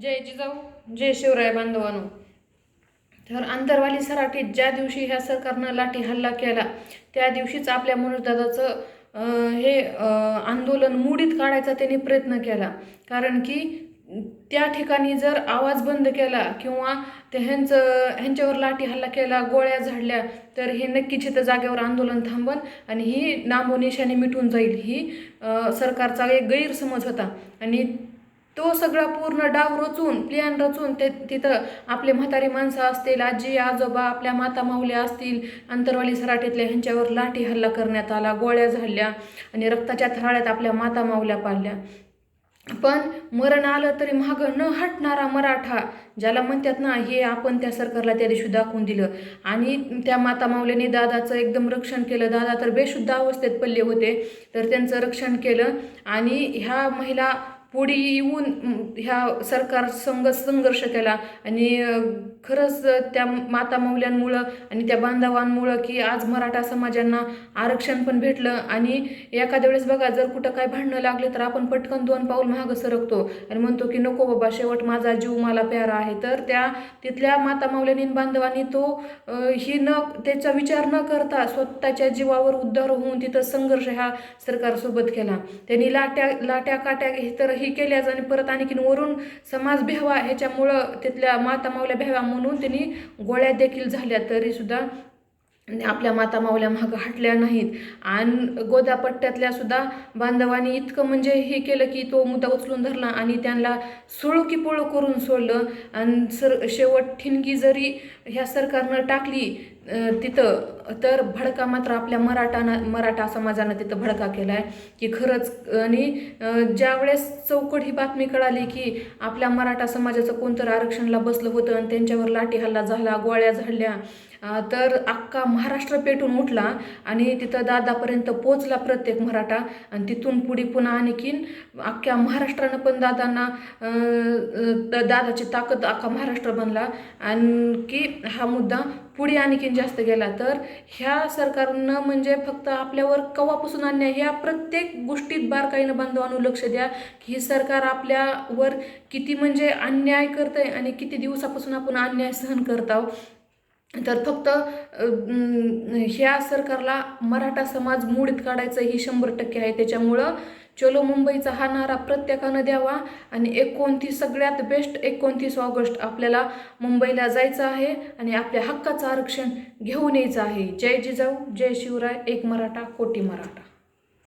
जय जिजाऊ जय शिवराय बांधवांनो. तर आंतरवाली सराटीत ज्या दिवशी ह्या सरकारनं लाठी हल्ला केला त्या दिवशीच आपल्या मनोजदादाचं आंदोलन मोडीत काढायचा त्यांनी प्रयत्न केला. कारण की त्या ठिकाणी जर आवाज बंद केला किंवा ह्यांच्यावर लाठी हल्ला केला, गोळ्या झाडल्या, तर हे नक्कीच इथं जागेवर आंदोलन थांबन आणि ही नामोनिशाणी मिटून जाईल. ही सरकारचा एक गैरसमज होता आणि तो सगळा पूर्ण डाव रचून, प्लॅन रचून तिथं आपले म्हातारी माणसं असतील, आजी आजोबा, आपल्या माता माऊल्या असतील, आंतरवाली सराटीतल्या ह्यांच्यावर लाठी हल्ला करण्यात आला, गोळ्या झाडल्या आणि रक्ताच्या थराळ्यात आपल्या माता माऊल्या पाडल्या. पण मरण आलं तरी मागं न हटणारा मराठा, ज्याला म्हणतात ना, हे आपण त्या सरकारला त्या दिवशी दाखवून दिलं. आणि त्या माता माऊल्यांनी दादाचं एकदम रक्षण केलं. दादा तर बेशुद्ध अवस्थेत पडले होते, तर त्यांचं रक्षण केलं आणि ह्या महिला पुढे येऊन ह्या सरकार संघर्ष केला. आणि खरंच त्या माता मौल्यांमुळं आणि त्या बांधवांमुळं की आज मराठा समाजांना आरक्षण पण भेटलं. आणि एखाद्या वेळेस बघा, जर कुठं काय भांडणं लागले तर आपण पटकन 2 पाऊल मागं सरकतो आणि म्हणतो की नको बाबा, शेवट माझा जीव मला प्यारा आहे. तर तिथल्या माता मौल्यांनी बांधवांनी त्याचा विचार न करता स्वतःच्या जीवावर उद्धार होऊन तिथं संघर्ष ह्या सरकारसोबत केला. त्यांनी लाट्या काट्या तर ही केल्याच आणि परत आणखीन वरून समाज भ्यावा ह्याच्यामुळं तिथल्या माता माऊल्या भ्यावा म्हणून त्यांनी गोळ्या देखील झाल्या, तरी सुद्धा आपल्या माता माऊल्या मागं हटल्या नाहीत. आणि गोदापट्ट्यातल्या सुद्धा बांधवांनी इतकं म्हणजे हे केलं की तो मुद्दा उचलून धरला आणि त्यांना सोळू की पोळू करून सोडलं. आणि शेवट ठिणगी जरी ह्या सरकारनं टाकली तिथं, तर भडका मात्र आपल्या मराठा समाजानं तिथं भडका केला आहे की खरंच. आणि ज्यावेळेस चौकट ही बातमी कळाली की आपल्या मराठा समाजाचं कोणतं आरक्षणला बसलं होतं आणि त्यांच्यावर लाठी हल्ला झाला, गोळ्या झाडल्या, तर अख्खा महाराष्ट्र पेटून उठला आणि तिथं दादापर्यंत पोचला प्रत्येक मराठा. आणि तिथून पुढे पुन्हा आणखीन अख्ख्या महाराष्ट्रानं पण दादाची ताकद अख्खा महाराष्ट्र बनला. आणखी हा मुद्दा पुढे आणखीन जास्त गेला. तर ह्या सरकारनं म्हणजे फक्त आपल्यावर कवापासून अन्याय, ह्या प्रत्येक गोष्टीत बारकाईनं बांधवांनो लक्ष द्या की ही सरकार आपल्यावर किती म्हणजे अन्याय करतंय आणि किती दिवसापासून आपण अन्याय सहन करत आहोत. तर फक्त ह्या सरकारला मराठा समाज मोडीत काढायचं ही 100% आहे. त्याच्यामुळं चलो मुंबईचा हा नारा प्रत्येकानं द्यावा आणि सगळ्यात बेस्ट 29 ऑगस्ट आपल्याला मुंबईला जायचं आहे आणि आपल्या हक्काचं आरक्षण घेऊन यायचं आहे. जय जिजाऊ जय शिवराय, एक मराठा कोटी मराठा.